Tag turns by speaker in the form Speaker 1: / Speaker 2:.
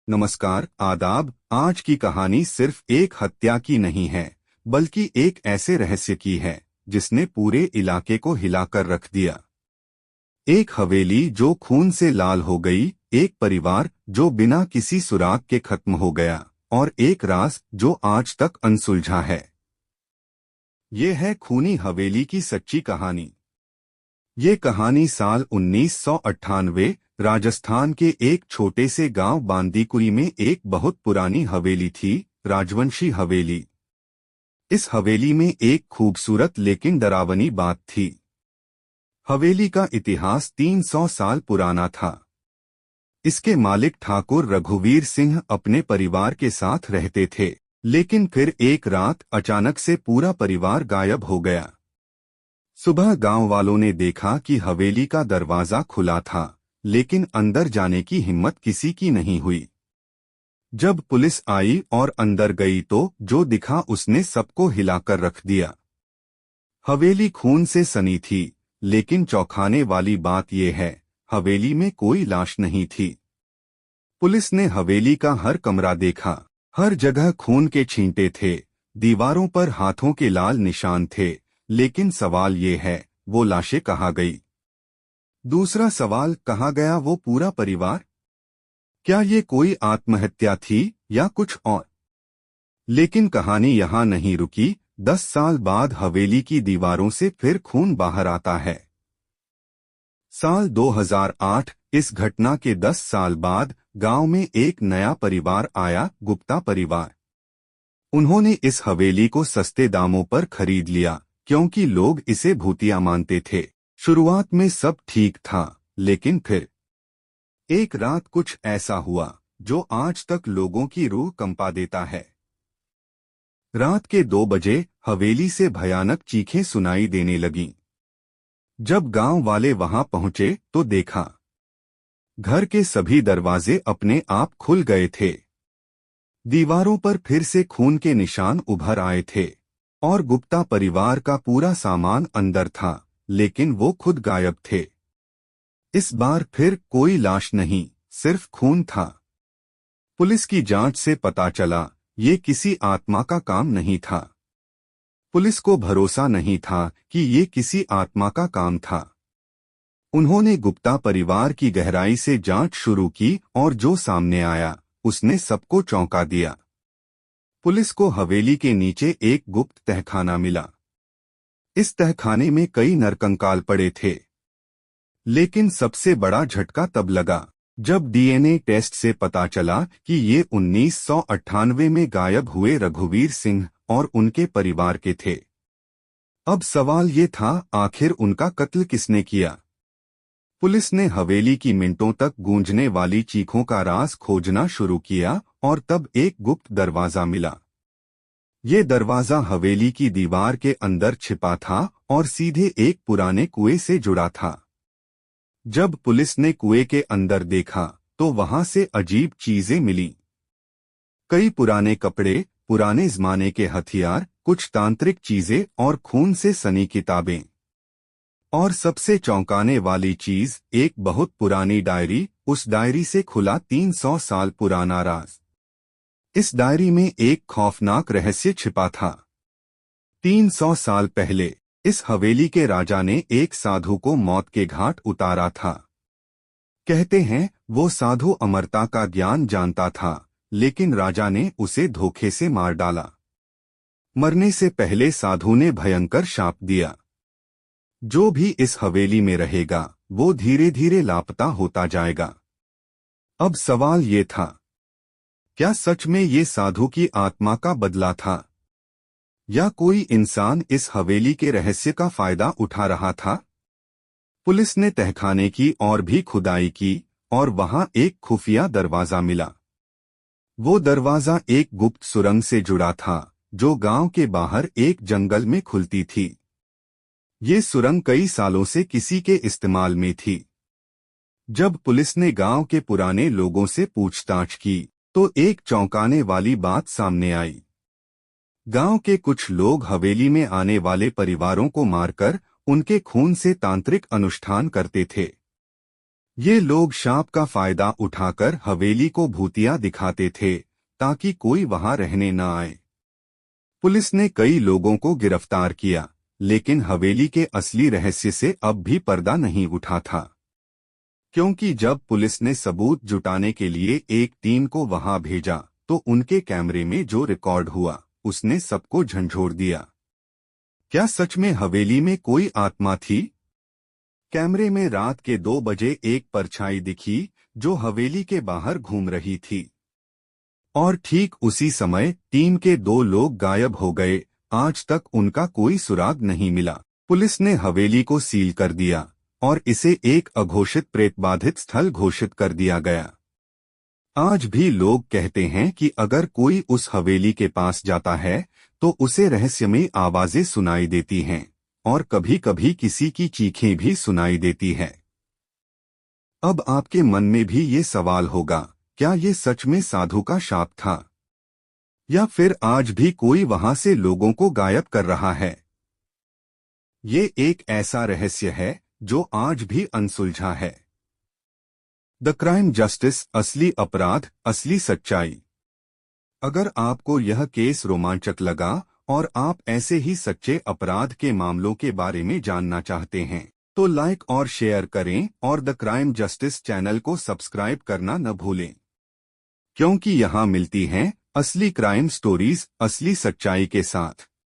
Speaker 1: नमस्कार, आदाब। आज की कहानी सिर्फ एक हत्या की नहीं है, बल्कि एक ऐसे रहस्य की है जिसने पूरे इलाके को हिलाकर रख दिया। एक हवेली जो खून से लाल हो गई, एक परिवार जो बिना किसी सुराग के खत्म हो गया, और एक राज जो आज तक अनसुलझा है। ये है खूनी हवेली की सच्ची कहानी। ये कहानी साल 1998 राजस्थान के एक छोटे से गांव बांदीकुई में एक बहुत पुरानी हवेली थी, राजवंशी हवेली। इस हवेली में एक खूबसूरत लेकिन डरावनी बात थी। हवेली का इतिहास 300 साल पुराना था। इसके मालिक ठाकुर रघुवीर सिंह अपने परिवार के साथ रहते थे, लेकिन फिर एक रात अचानक से पूरा परिवार गायब हो गया। सुबह गांव वालों ने देखा कि हवेली का दरवाजा खुला था, लेकिन अंदर जाने की हिम्मत किसी की नहीं हुई। जब पुलिस आई और अंदर गई तो जो दिखा उसने सबको हिलाकर रख दिया। हवेली खून से सनी थी, लेकिन चौंकाने वाली बात यह है, हवेली में कोई लाश नहीं थी। पुलिस ने हवेली का हर कमरा देखा, हर जगह खून के छींटे थे, दीवारों पर हाथों के लाल निशान थे, लेकिन सवाल ये है, वो लाशें कहाँ गई? दूसरा सवाल, कहाँ गया वो पूरा परिवार? क्या ये कोई आत्महत्या थी या कुछ और? लेकिन कहानी यहाँ नहीं रुकी। 10 साल बाद हवेली की दीवारों से फिर खून बाहर आता है। साल 2008, इस घटना के 10 साल बाद गांव में एक नया परिवार आया, गुप्ता परिवार। उन्होंने इस हवेली को सस्ते दामों पर खरीद लिया, क्योंकि लोग इसे भूतिया मानते थे। शुरुआत में सब ठीक था, लेकिन फिर एक रात कुछ ऐसा हुआ जो आज तक लोगों की रूह कंपा देता है। रात के 2 बजे हवेली से भयानक चीखें सुनाई देने लगीं। जब गांव वाले वहां पहुंचे तो देखा, घर के सभी दरवाजे अपने आप खुल गए थे। दीवारों पर फिर से खून के निशान उभर आए थे, और गुप्ता परिवार का पूरा सामान अंदर था, लेकिन वो खुद गायब थे। इस बार फिर कोई लाश नहीं, सिर्फ खून था। पुलिस की जांच से पता चला, ये किसी आत्मा का काम नहीं था। पुलिस को भरोसा नहीं था कि ये किसी आत्मा का काम था। उन्होंने गुप्ता परिवार की गहराई से जांच शुरू की, और जो सामने आया उसने सबको चौंका दिया। पुलिस को हवेली के नीचे एक गुप्त तहखाना मिला। इस तहखाने में कई नरकंकाल पड़े थे। लेकिन सबसे बड़ा झटका तब लगा जब डीएनए टेस्ट से पता चला कि ये 1998 में गायब हुए रघुवीर सिंह और उनके परिवार के थे। अब सवाल ये था, आखिर उनका कत्ल किसने किया? पुलिस ने हवेली की मिनटों तक गूंजने वाली चीखों का राज खोजना शुरू किया, और तब एक गुप्त दरवाजा मिला। ये दरवाजा हवेली की दीवार के अंदर छिपा था और सीधे एक पुराने कुएं से जुड़ा था। जब पुलिस ने कुएं के अंदर देखा तो वहां से अजीब चीजें मिलीं। कई पुराने कपड़े, पुराने जमाने के हथियार, कुछ तांत्रिक चीजें और खून से सनी किताबें। और सबसे चौंकाने वाली चीज, एक बहुत पुरानी डायरी। उस डायरी से खुला 300 साल पुराना राज। इस डायरी में एक खौफनाक रहस्य छिपा था। 300 साल पहले इस हवेली के राजा ने एक साधु को मौत के घाट उतारा था। कहते हैं वो साधु अमरता का ज्ञान जानता था, लेकिन राजा ने उसे धोखे से मार डाला। मरने से पहले साधु ने भयंकर शाप दिया, जो भी इस हवेली में रहेगा वो धीरे धीरे लापता होता जाएगा। अब सवाल ये था, क्या सच में ये साधु की आत्मा का बदला था, या कोई इंसान इस हवेली के रहस्य का फायदा उठा रहा था? पुलिस ने तहखाने की और भी खुदाई की, और वहां एक खुफिया दरवाजा मिला। वो दरवाजा एक गुप्त सुरंग से जुड़ा था, जो गांव के बाहर एक जंगल में खुलती थी। ये सुरंग कई सालों से किसी के इस्तेमाल में थी। जब पुलिस ने गांव के पुराने लोगों से पूछताछ की तो एक चौंकाने वाली बात सामने आई। गांव के कुछ लोग हवेली में आने वाले परिवारों को मारकर उनके खून से तांत्रिक अनुष्ठान करते थे। ये लोग शाप का फायदा उठाकर हवेली को भूतिया दिखाते थे ताकि कोई वहां रहने न आए। पुलिस ने कई लोगों को गिरफ्तार किया, लेकिन हवेली के असली रहस्य से अब भी पर्दा नहीं उठा था। क्योंकि जब पुलिस ने सबूत जुटाने के लिए एक टीम को वहां भेजा तो उनके कैमरे में जो रिकॉर्ड हुआ उसने सबको झंझोड़ दिया। क्या सच में हवेली में कोई आत्मा थी? कैमरे में रात के 2 बजे एक परछाई दिखी जो हवेली के बाहर घूम रही थी। और ठीक उसी समय टीम के 2 लोग गायब हो गए। आज तक उनका कोई सुराग नहीं मिला। पुलिस ने हवेली को सील कर दिया और इसे एक अघोषित प्रेतबाधित स्थल घोषित कर दिया गया। आज भी लोग कहते हैं कि अगर कोई उस हवेली के पास जाता है तो उसे रहस्यमय आवाजें सुनाई देती हैं और कभी कभी किसी की चीखें भी सुनाई देती है। अब आपके मन में भी ये सवाल होगा, क्या ये सच में साधु का शाप था या फिर आज भी कोई वहां से लोगों को गायब कर रहा है? ये एक ऐसा रहस्य है जो आज भी अनसुलझा है। द क्राइम जस्टिस, असली अपराध, असली सच्चाई। अगर आपको यह केस रोमांचक लगा और आप ऐसे ही सच्चे अपराध के मामलों के बारे में जानना चाहते हैं तो लाइक और शेयर करें और द क्राइम जस्टिस चैनल को सब्सक्राइब करना न भूलें, क्योंकि यहाँ मिलती हैं असली क्राइम स्टोरीज असली सच्चाई के साथ।